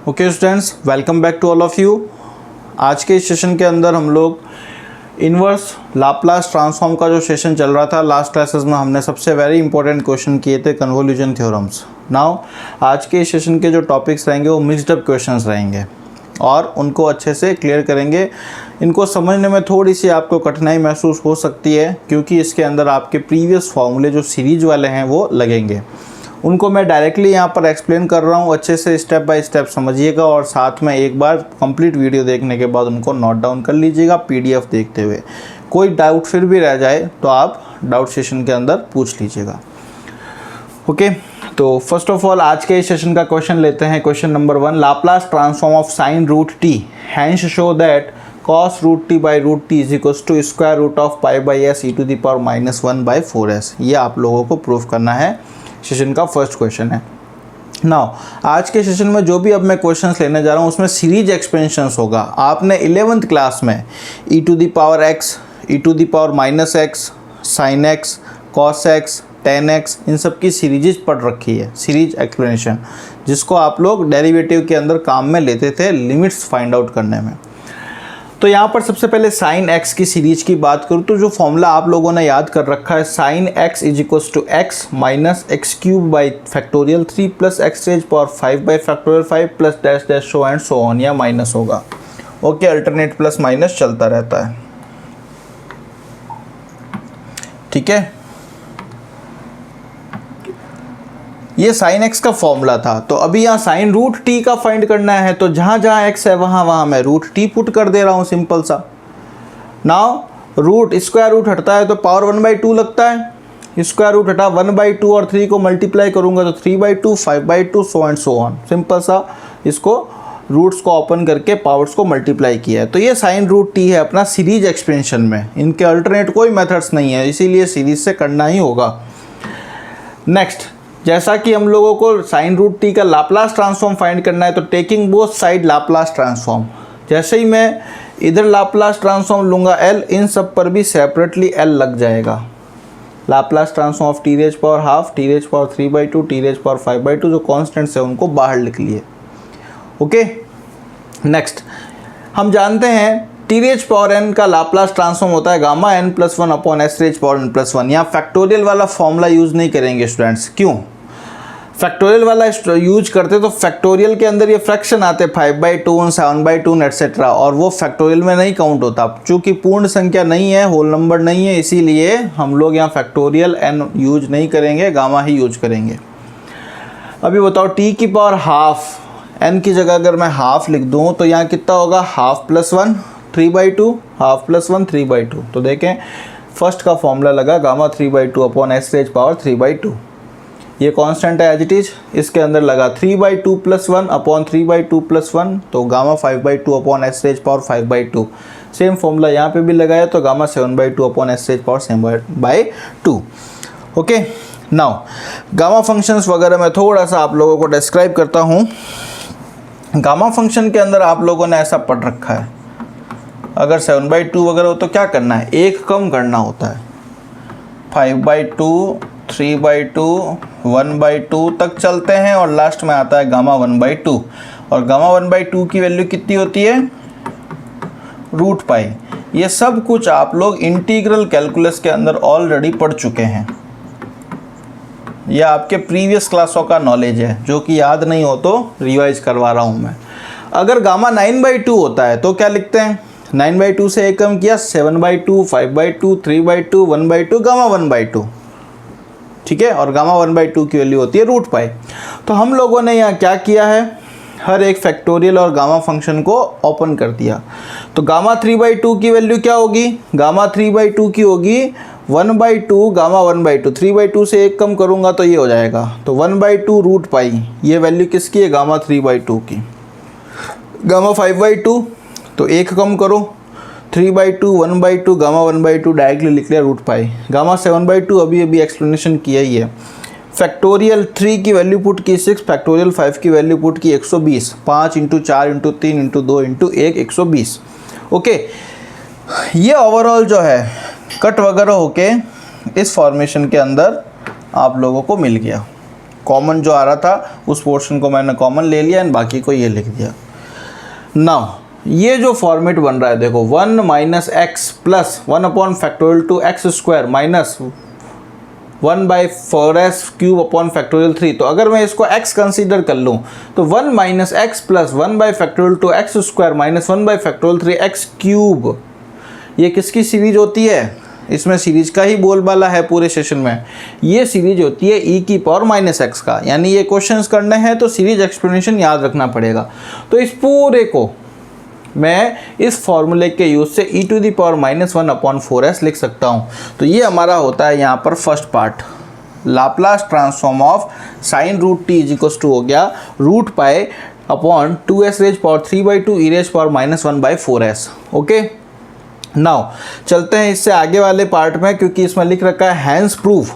Okay students, welcome back to all of you. आज के इस सेशन के अंदर हम लोग इन्वर्स लाप्लास ट्रांसफॉर्म का जो सेशन चल रहा था, लास्ट क्लासेस में हमने सबसे वेरी इंपॉर्टेंट क्वेश्चन किए थे कन्वोल्यूशन थ्योरम्स। नाउ आज के इस सेशन के जो टॉपिक्स रहेंगे वो मिक्स्ड अप क्वेश्चंस रहेंगे और उनको अच्छे से क्लियर करेंगे। इनको समझने में थोड़ी सी आपको कठिनाई महसूस हो सकती है क्योंकि इसके अंदर आपके प्रीवियस फॉर्मूले जो सीरीज वाले हैं वो लगेंगे। उनको मैं डायरेक्टली यहाँ पर एक्सप्लेन कर रहा हूँ, अच्छे से स्टेप बाय स्टेप समझिएगा और साथ में एक बार कंप्लीट वीडियो देखने के बाद उनको नोट डाउन कर लीजिएगा पीडीएफ देखते हुए। कोई डाउट फिर भी रह जाए तो आप डाउट सेशन के अंदर पूछ लीजिएगा। ओके, तो फर्स्ट ऑफ ऑल आज के इस सेशन का क्वेश्चन लेते हैं। Question number 1, Laplace transform of sine root t, hence show that cos root t by root t is equals to square root of pi by s e to the power -1 by 4s। ये आप लोगों को proof करना है। Session का first question है। Now आज के सेशन में जो भी अब मैं क्वेश्चंस लेने जा रहा हूँ उसमें सीरीज एक्सपेंशंस होगा। आपने 11th क्लास में e to the power x, e to the power -x, sin x, cos x, tan x, इन सब की सीरीज पढ़ रखी है, सीरीज एक्सप्लेनेशन, जिसको आप लोग डेरिवेटिव के अंदर काम में लेते थे लिमिट्स फाइंड आउट करने में। तो यहाँ पर सबसे पहले साइन x की सीरीज की बात करूँ तो जो फॉर्मूला आप लोगों ने याद कर रखा है, sine x is equals to x minus x cube by factorial 3 plus x raise power 5 by factorial 5 plus dash dash so and so on, या माइनस होगा। ओके, अल्टरनेट प्लस माइनस चलता रहता है। ठीक है, ये साइन x का formula था। तो अभी यहाँ साइन रूट t का फाइंड करना है, तो जहाँ जहाँ x है वहाँ मैं रूट t पुट कर दे रहा हूँ, सिंपल सा। नाउ रूट स्क्वायर रूट हटता है तो पावर 1/2 लगता है। स्क्वायर रूट हटा 1/2 और 3 को मल्टीप्लाई करूँगा तो 3/2, 5/2 सो एंड सो ऑन। सिंपल सा इसको रूट्स को ओपन करके पावर्स को मल्टीप्लाई किया है। तो ये साइन रूट t है अपना सीरीज एक्सपेंशन में। इनके अल्टरनेट कोई मेथड्स नहीं है, इसीलिए सीरीज से करना ही होगा। नेक्स्ट, जैसा कि हम लोगों को साइन रूट टी का लाप्लास ट्रांसफॉर्म फाइंड करना है तो taking both side Laplace transform, जैसे ही मैं इधर लाप्लास ट्रांसफॉर्म लूँगा L, इन सब पर भी सेपरेटली L लग जाएगा। Laplace transform of t raise power half, t raise power 3/2, t raise power 5/2, जो कॉन्स्टेंट्स है उनको बाहर लिख लिए। ओके, नेक्स्ट हम जानते हैं टी रेज पावर n का लाप्लास ट्रांसफॉर्म होता है gamma n plus 1 upon s raise power n plus 1। यहाँ फैक्टोरियल वाला फॉर्मूला यूज़ नहीं करेंगे स्टूडेंट्स। क्यों? फैक्टोरियल वाला यूज करते तो फैक्टोरियल के अंदर ये फ्रैक्शन आते 5/2, 7/2 एटसेट्रा, और वो फैक्टोरियल में नहीं काउंट होता। चूँकि पूर्ण संख्या नहीं है, होल नंबर नहीं है, इसीलिए हम लोग यहाँ फैक्टोरियल n यूज नहीं करेंगे, गामा ही यूज करेंगे। अभी बताओ t की पावर हाफ, n की जगह अगर मैं हाफ लिख दूँ तो यहाँ कितना होगा? Half plus 1 3/2, half plus 1 3/2। तो देखें फर्स्ट का फॉर्मूला लगा gamma 3/2 upon s raise power 3/2। ये कांस्टेंट है एज इट इज। इसके अंदर लगा 3/2 प्लस 1 अपॉन 3/2 प्लस 1, तो gamma 5/2 upon s raise power 5/2। Same formula यहाँ पे भी लगाया तो gamma 7/2 upon s raise power 7/2। Okay, now gamma functions वगैरह मैं थोड़ा सा आप लोगों को डिस्क्राइब करता हूँ। गामा फंक्शन के अंदर आप लोगों ने ऐसा पढ़ रखा है, अगर 7/2 वगैरह हो तो क्या करना है? एक कम करना होता है। 5/2, 3/2, 1/2 तक चलते हैं और लास्ट में आता है गामा 1/2। और गामा 1/2 की वैल्यू कितनी होती है? Root pi. ये सब कुछ आप लोग इंटीग्रल कैलकुलस के अंदर ऑलरेडी पढ़ चुके हैं। यह आपके प्रीवियस क्लासों का नॉलेज है, जो कि याद नहीं हो तो रिवाइज करवा रहा हूँ मैं। अगर गामा 9/2 होता है तो क्या लिखते हैं? 9/2 से एक कम किया 7/2, 5/2, 3/2, 1/2, गामा 1/2। ठीक है, और गामा 1/2 की वैल्यू होती है रूट पाई। तो हम लोगों ने यहाँ क्या किया है? हर एक फैक्टोरियल और गामा फंक्शन को ओपन कर दिया। तो गामा 3/2 की वैल्यू क्या होगी? गामा 3/2 की होगी 1/2 गामा 1/2। 3/2 से एक कम करूँगा तो ये हो जाएगा, तो 1/2 रूट पाई। ये वैल्यू किसकी है? गामा 3/2 की। गामा 5/2 तो एक कम करो, 3/2, 1/2, गामा 1/2 डायरेक्टली लिख लिया रूट पाई। गामा 7/2 अभी एक्सप्लेनेशन किया ही है। फैक्टोरियल 3 की वैल्यू पुट की 6, फैक्टोरियल 5 की वैल्यू पुट की 120, 5 × 4 × 3 × 2 × 1 120। ओके, ये ओवरऑल जो है कट वगैरह होके इस फॉर्मेशन के अंदर आप लोगों को मिल गया। कॉमन जो आ रहा था उस पोर्शन को मैंने कॉमन ले लिया एंड बाकी को ये लिख दिया। नाउ ये जो फॉर्मेट बन रहा है देखो 1 minus x plus 1 upon factorial two x square minus 1/4s cube upon factorial 3। तो अगर मैं इसको x कंसीडर कर लूँ तो 1 माइनस एक्स प्लस 1/फैक्टोरियल टू एक्स स्क्वायर माइनस 1/फैक्टोरियल 3x क्यूब, ये किसकी सीरीज होती है? इसमें सीरीज का ही बोलबाला है पूरे सेशन में। ये सीरीज होती है e की पावर माइनस एक्स का, यानी ये क्वेश्चंस करने हैं तो सीरीज एक्सप्लेनेशन याद रखना पड़ेगा। तो इस पूरे को मैं इस फॉर्मूले के यूज से e to the power minus 1/4s लिख सकता हूँ। तो ये हमारा होता है यहाँ पर first part, Laplace transform of sine root t is equals to हो गया root pi upon 2s raise power 3/2 e raise power minus 1/4s। Okay, now चलते हैं इससे आगे वाले पार्ट में, क्योंकि इसमें लिख रखा है हैंस प्रूफ।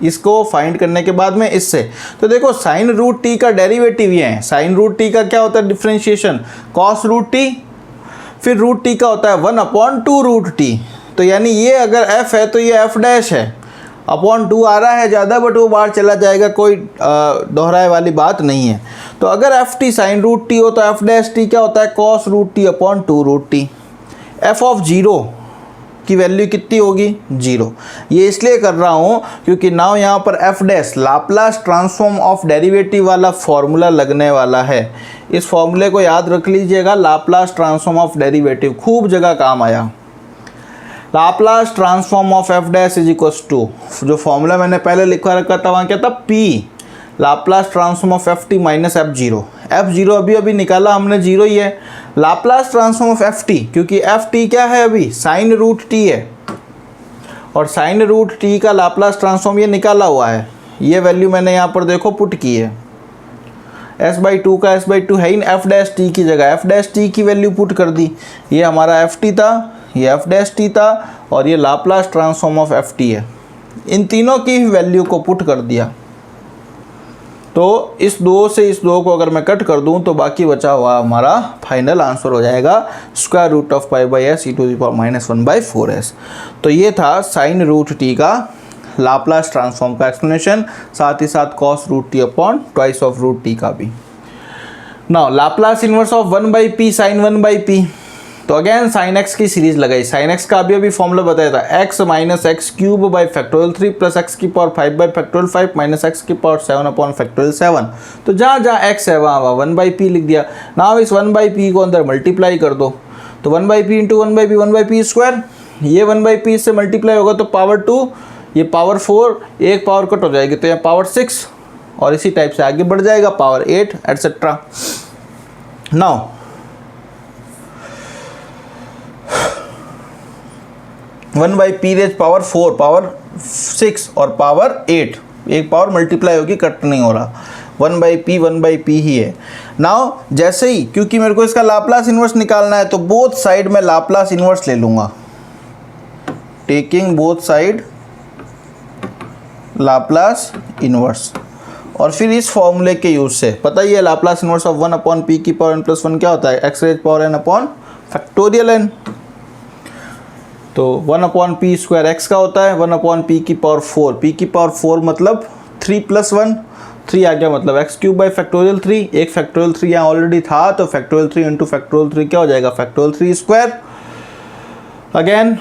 इसको फाइंड करने के बाद में इससे तो देखो साइन रूट टी का डेरिवेटिव ये है। साइन रूट टी का क्या होता है? डिफरेंशिएशन कॉस रूट टी, फिर रूट टी का होता है 1/2 रूट टी। तो यानी ये अगर f है तो ये f डैश है, अपॉन 2 आ रहा है ज़्यादा बट वो बाहर चला जाएगा, कोई दोहराए वाली बात नहीं है। तो अगर f t sine root t हो तो एफ डैश टी क्या होता है? Cos root t upon 2 root t. F of 0 की वैल्यू कितनी होगी? 0। ये इसलिए कर रहा हूँ क्योंकि नाउ यहाँ पर F dash Laplace transform of derivative वाला फॉर्मूला लगने वाला है। इस फॉर्मूले को याद रख लीजिएगा, लाप्लास ट्रांसफॉर्म ऑफ डेरिवेटिव खूब जगह काम आया। Laplace transform of f dash is equals to, जो फॉर्मूला मैंने पहले लिखवा रखा था वहाँ क्या था? P Laplace transform of f t minus f zero. F zero अभी निकाला हमने, जीरो ही है। Laplace transform of f t, क्योंकि एफ टी क्या है? अभी साइन रूट टी है, और साइन रूट टी का लाप्लास ट्रांसफॉर्म ये निकाला हुआ है। ये वैल्यू मैंने यहाँ पर देखो पुट की है, s/2 का s/2 है इन एफ डैश टी की जगह, एफ डैश टी की वैल्यू पुट कर दी। ये हमारा एफ टी था, ये एफ डैश टी था, और ये Laplace transform of f T है। इन तीनों की वैल्यू को पुट कर दिया। तो इस 2 से इस 2 को अगर मैं कट कर दूं तो बाकी बचा हुआ हमारा फाइनल आंसर हो जाएगा square root of π/s e to the power minus 1/4s। तो ये था साइन रूट टी का लाप्लास ट्रांसफॉर्म का एक्सप्लेनेशन, साथ ही साथ cos root t upon twice of root t का भी। Now Laplace inverse of 1/p sine 1/p। तो अगेन साइन एक्स की सीरीज लगाई। साइन एक्स का अभी फॉर्मूला बताया था, x minus x cube by factorial 3 plus x की पावर 5/फैक्टोरियल 5 माइनस एक्स की पावर 7 अपॉन फैक्टोरियल 7। तो जहाँ जहाँ x है वहाँ 1/p लिख दिया। नाउ इस 1/p को अंदर मल्टीप्लाई कर दो, तो 1/p into 1/p 1/p square, ये 1/p इससे मल्टीप्लाई होगा तो पावर 2, ये पावर 4, एक पावर कट हो जाएगी तो यहाँ पावर 6, और इसी टाइप से आगे बढ़ जाएगा power 8 etcetera. Now 1/p raise power 4, power 6 और पावर 8, एक पावर मल्टीप्लाई होगी, कट नहीं हो रहा। 1/p ही है। नाउ जैसे ही, क्योंकि मेरे को इसका लाप्लास इन्वर्स निकालना है तो बोथ साइड में लाप्लास इन्वर्स ले लूँगा, taking both side Laplace inverse. और फिर इस फॉर्मूले के यूज से पता ही है लाप्लास इन्वर्स ऑफ 1/p की पावर n + 1 क्या होता है? x raise power n upon factorial n। तो 1/p स्क्वायर x का होता है 1/p की पावर 4, p की पावर 4 मतलब 3 + 1, 3 आ गया मतलब x क्यूब बाई फैक्टोरियल 3, एक फैक्टोरियल 3 यहाँ ऑलरेडी था तो फैक्टोरियल 3 इंटू फैक्टोरियल 3 क्या हो जाएगा? Factorial 3 square. अगेन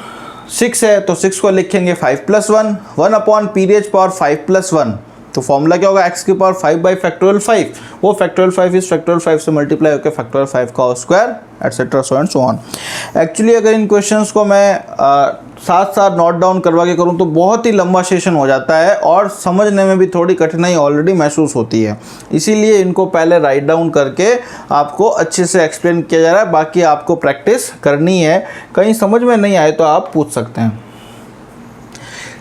6 है तो 6 को लिखेंगे 5 + 1, 1/p रेज पावर 5 + 1। तो फॉर्मूला क्या होगा? x की पावर 5/फैक्टोरियल 5, वो फैक्टोरियल 5 इस फैक्टोरियल 5 से मल्टीप्लाई होकर फैक्टोरियल 5 का square etcetera so and so on. Actually अगर इन क्वेश्चंस को मैं साथ साथ नोट डाउन करवा के करूँ तो बहुत ही लंबा सेशन हो जाता है और समझने में भी थोड़ी कठिनाई ऑलरेडी महसूस होती है, इसीलिए इनको पहले राइट डाउन करके आपको अच्छे से एक्सप्लेन किया जा रहा है। बाकी आपको प्रैक्टिस करनी है, कहीं समझ में नहीं आए तो आप पूछ सकते हैं।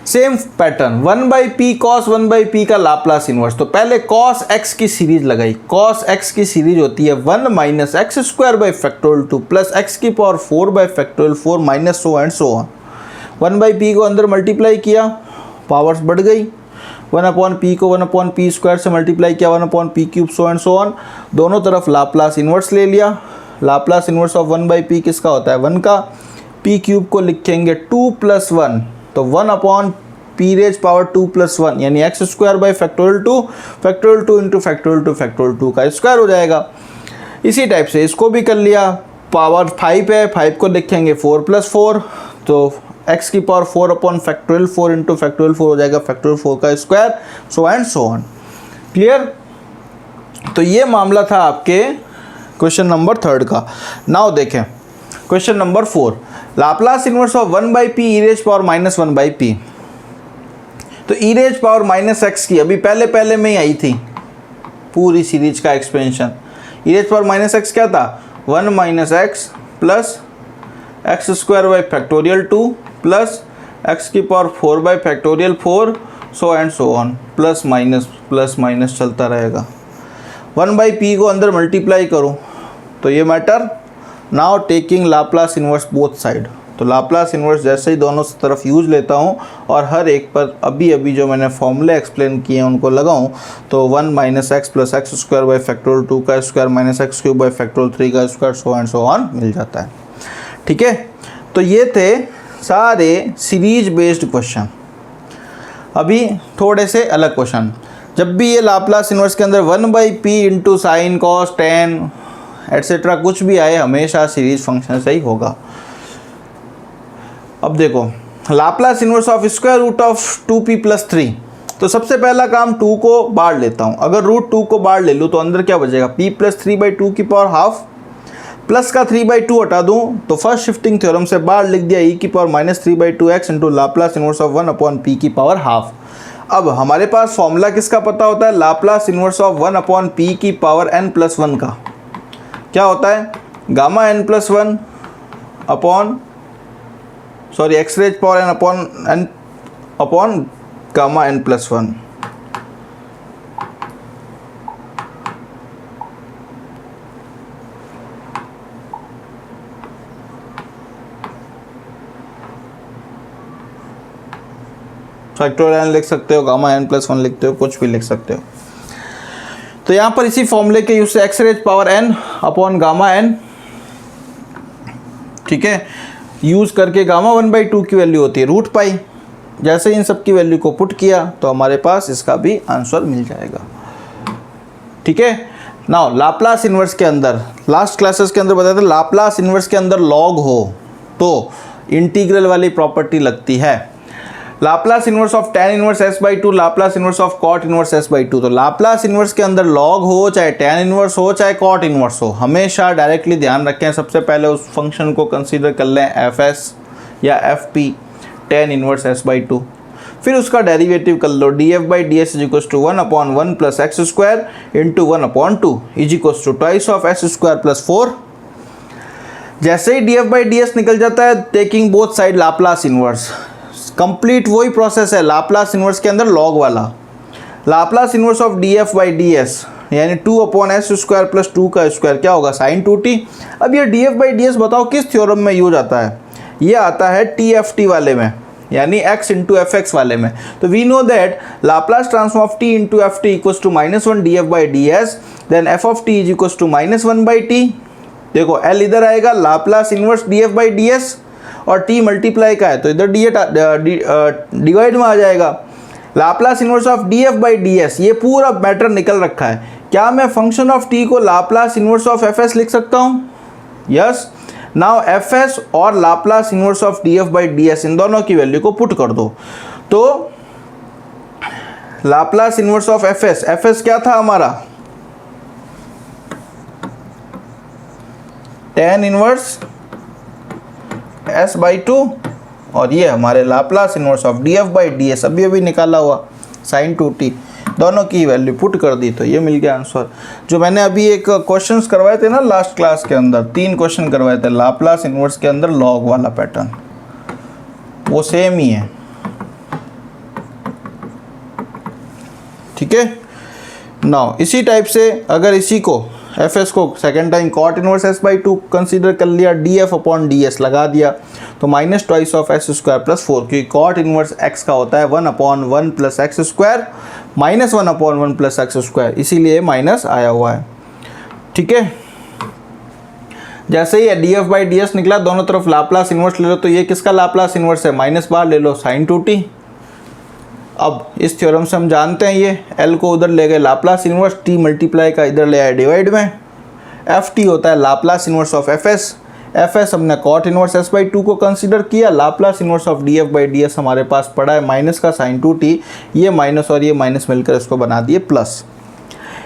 Same pattern 1/p cos 1/p का लाप्लास इन्वर्स। तो पहले cos x की सीरीज लगाई। cos x की सीरीज होती है 1 minus x square by factorial 2 plus x की पावर 4/फैक्टोरियल 4 minus so and so on. 1/p को अंदर मल्टीप्लाई किया, पावर्स बढ़ गई। 1/p को 1/p स्क्वायर से मल्टीप्लाई किया 1/p cube so and so on. दोनों तरफ लाप्लास इन्वर्स ले लिया। लाप्लास इन्वर्स ऑफ 1/p किसका होता है? 1 का। p क्यूब को लिखेंगे 2 + 1, तो 1/p p रेज पावर 2 + 1 यानी x square by factorial 2 into factorial 2 का स्क्वायर हो जाएगा। इसी टाइप से इसको भी कर लिया, पावर 5 है, 5 को लिखेंगे 4 + 4 तो x की power 4 upon factorial 4 into factorial 4 हो जाएगा फैक्टोरियल 4 का square, so and so on. Clear? तो ये मामला था आपके क्वेश्चन नंबर 3 का। नाउ देखें question number 4, Laplace inverse of 1/p e raise power -1/p। तो e रेज पावर -x की अभी पहले में ही आई थी पूरी सीरीज का expansion. e raise power -x क्या था, 1 - x plus x square by factorial 2 plus x की power 4 by factorial 4 so and so on, plus minus चलता रहेगा। 1/p को अंदर मल्टीप्लाई करो तो ये matter. Now taking Laplace inverse both side, तो लाप्लास इन्वर्स जैसे ही दोनों तरफ यूज लेता हूँ और हर एक पर अभी जो मैंने फॉर्मूले एक्सप्लेन किए हैं उनको लगाऊँ तो 1 - x plus x square by factorial 2 का square minus x cube by factorial 3 का square so and so on मिल जाता है। ठीक है, तो ये थे सारे सीरीज बेस्ड क्वेश्चन। अभी थोड़े से अलग क्वेश्चन, जब भी ये लाप्लास इन्वर्स के अंदर 1/p into sine cos tan etcetera कुछ भी आए हमेशा सीरीज फंक्शन से ही होगा। अब देखो Laplace inverse of square root of 2p + 3, तो सबसे पहला काम 2 को बाढ़ लेता हूँ। अगर रूट 2 को बाढ़ ले लूँ तो अंदर क्या बचेगा, p + 3/2 की पावर हाफ, प्लस का 3/2 हटा दूँ तो फर्स्ट शिफ्टिंग थ्योरम से बाहर लिख दिया e की power -3/2x into Laplace inverse of 1/p की पावर हाफ। अब हमारे पास फॉर्मूला किसका पता होता है, लाप्लास इन्वर्स ऑफ 1/p की पावर n+1 का क्या होता है, gamma n+1 upon x raise power n upon gamma n+1। Factorial लिख सकते हो, गामा n+1 लिखते हो, कुछ भी लिख सकते हो। तो यहाँ पर इसी फॉर्मूले के यूज से x raise power n upon gamma n, ठीक है, यूज करके गामा 1/2 की वैल्यू होती है √π। जैसे इन सब की वैल्यू को पुट किया तो हमारे पास इसका भी आंसर मिल जाएगा। ठीक है, नाउ लाप्लास इन्वर्स के अंदर लास्ट क्लासेस के अंदर बताया था, लाप्लास इन्वर्स के अंदर लॉग हो तो इंटीग्रल वाली प्रॉपर्टी लगती है। Laplace inverse of tan inverse s/2, Laplace inverse of cot inverse s/2। तो लाप्लास इन्वर्स के अंदर log हो, चाहे tan इन्वर्स हो, चाहे cot इन्वर्स हो, हमेशा डायरेक्टली ध्यान रखें, सबसे पहले उस फंक्शन को कंसीडर कर लें fs या fp tan इन्वर्स s/2, फिर उसका डेरिवेटिव कर लो df/ds = 1/1 plus x square into 1/2 = twice of s square plus 4। जैसे ही df/ds निकल जाता है taking both side Laplace inverse, complete वही प्रोसेस है लाप्लास इन्वर्स के अंदर लॉग वाला। लाप्लास इन्वर्स ऑफ df/ds यानी 2/s² प्लस 2 का स्क्वायर क्या होगा, sin 2t। अब ये df/ds बताओ किस थ्योरम में यूज आता है, ये आता है TFT वाले में, यानी x इंटू fx वाले में। तो we know that Laplace transform of t into ft equals to -1 df/ds, then f of t equals to -1/t। देखो l इधर आएगा, लाप्लास इन्वर्स df/ds और t मल्टीप्लाई का है तो इधर डिवाइड में आ जाएगा। लाप्लास इन्वर्स ऑफ df/ds, ये पूरा मैटर निकल रखा है। क्या मैं फंक्शन ऑफ t को लाप्लास इन्वर्स ऑफ fs लिख सकता हूँ? यस। नाउ fs और लाप्लास इन्वर्स ऑफ df/ds इन दोनों की वैल्यू को पुट कर दो तो लाप्लास इन्वर्स ऑफ fs क्या था हमारा, tan इन्वर्स s/2 और ये हमारे लाप्लास इन्वर्स ऑफ df/ds अभी निकाला हुआ sin 2t, दोनों की वैल्यू पुट कर दी तो ये मिल गया आंसर। जो मैंने अभी एक क्वेश्चंस करवाए थे ना लास्ट क्लास के अंदर, 3 क्वेश्चन करवाए थे लाप्लास इन्वर्स के अंदर लॉग वाला पैटर्न, वो सेम ही है। ठीक है, नाउ इसी टाइप से अगर इसी को fs को second time cot inverse s/2 consider कर लिया, df/ds लगा दिया तो minus twice of s square plus 4, क्योंकि cot इन्वर्स x का होता है 1/1 plus x square minus 1/1 plus x square, इसीलिए माइनस आया हुआ है। ठीक है, जैसे ही df/ds निकला दोनों तरफ लाप्लास इन्वर्स ले लो तो ये किसका लाप्लास इन्वर्स है, माइनस बाहर ले लो sin 2t, अब इस थ्योरम से हम जानते हैं ये L को उधर ले गए लाप्लास इन्वर्स, T मल्टीप्लाई का इधर ले आए डिवाइड में, FT होता है Laplace inverse of FS, FS हमने कॉट इन्वर्स S/2 को कंसीडर किया, लाप्लास इन्वर्स ऑफ DF/DS हमारे पास पड़ा है माइनस का साइन 2t, ये माइनस और ये माइनस मिलकर इसको बना दिए प्लस।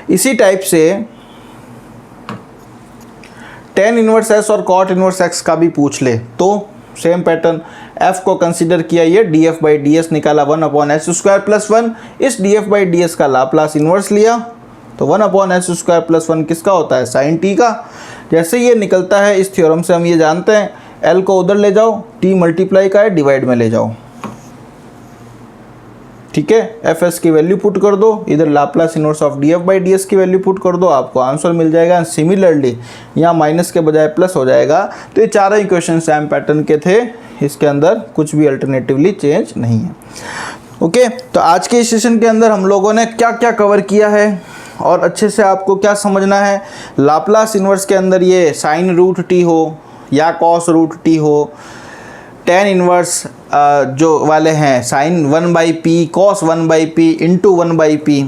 इसी टाइप से tan इन्वर्स S और कॉट इन्वर्स X का भी पूछ ले तो सेम पैटर्न, F को कंसीडर किया, ये DF/DS निकाला 1/s²+1, इस DF/DS का लाप्लास इन्वर्स लिया तो 1/s²+1 किसका होता है, साइन t का। जैसे ये निकलता है इस थ्योरम से हम ये जानते हैं, L को उधर ले जाओ, T मल्टीप्लाई का है डिवाइड में ले जाओ, ठीक है। FS की वैल्यू पुट कर दो, इधर लाप्लास इन्वर्स ऑफ DF/DS की वैल्यू पुट कर दो, आपको आंसर मिल जाएगा। सिमिलरली यहाँ माइनस के बजाय प्लस हो जाएगा। तो ये चारों इक्वेशन सेम पैटर्न के थे, इसके अंदर कुछ भी अल्टरनेटिवली चेंज नहीं है। ओके, तो आज के सेशन के अंदर हम लोगों ने क्या क्या कवर किया है और अच्छे से आपको क्या समझना है। लाप्लास इन्वर्स के अंदर ये साइन रूट टी हो या कॉस रूट टी हो, tan इन्वर्स जो वाले हैं sign 1/p cos 1/p into 1/p,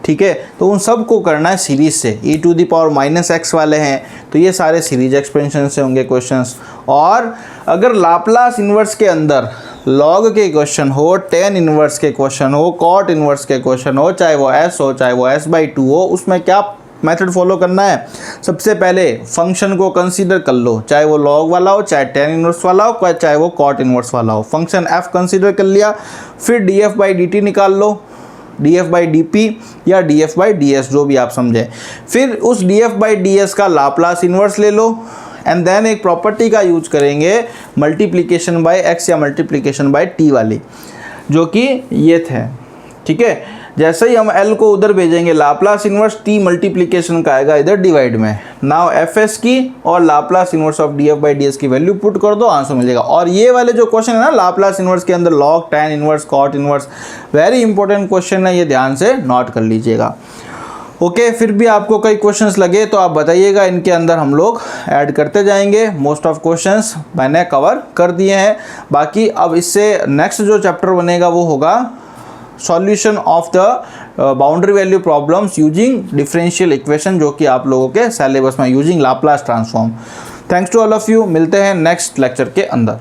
ठीक है। तो उन सब को करना है सीरीज से, e⁻⁻x वाले हैं तो ये सारे सीरीज एक्सपेंशन से होंगे क्वेश्चंस। और अगर लाप्लास इन्वर्स के अंदर लॉग के क्वेश्चन हो, tan इन्वर्स के क्वेश्चन हो, कॉट इन्वर्स के क्वेश्चन हो, चाहे वो s हो चाहे वो s/2 हो, उसमें क्या मेथड फॉलो करना है। सबसे पहले फंक्शन को कंसीडर कर लो, चाहे वो लॉग वाला हो, चाहे tan इन्वर्स वाला हो, चाहे वो कॉट इन्वर्स वाला हो। फंक्शन f कंसीडर कर लिया, फिर df/dt निकाल लो, df/dp या df/ds जो भी आप समझे। फिर उस df/ds का लाप्लास इन्वर्स ले लो एंड देन एक प्रॉपर्टी का यूज करेंगे मल्टीप्लिकेशन बाय x या मल्टीप्लिकेशन बाय t वाली, जो कि ये थे, ठीक है। जैसे ही हम L को उधर भेजेंगे, लाप्लास इन्वर्स T मल्टीप्लिकेशन का आएगा इधर डिवाइड में। नाउ FS की और लाप्लास इन्वर्स ऑफ DF/DS की वैल्यू पुट कर दो, आंसर मिल जाएगा। और ये वाले जो क्वेश्चन है ना लाप्लास इन्वर्स के अंदर, log, tan inverse, cot inverse, very important question है, ये ध्यान से नोट कर लीजिएगा। ओके, फिर भी आपको कई क्वेश्चंस लगे तो आप बताइएगा, इनके अंदर हम लोग ऐड करते जाएंगे। मोस्ट ऑफ क्वेश्चंस मैंने कवर कर दिए हैं। बाकी अब इससे नेक्स्ट जो चैप्टर बनेगा वो होगा solution of the boundary value problems using differential equation, जो कि आप लोगों के सिलेबस में using Laplace transform. Thanks to all of you, मिलते हैं नेक्स्ट लेक्चर के अंदर।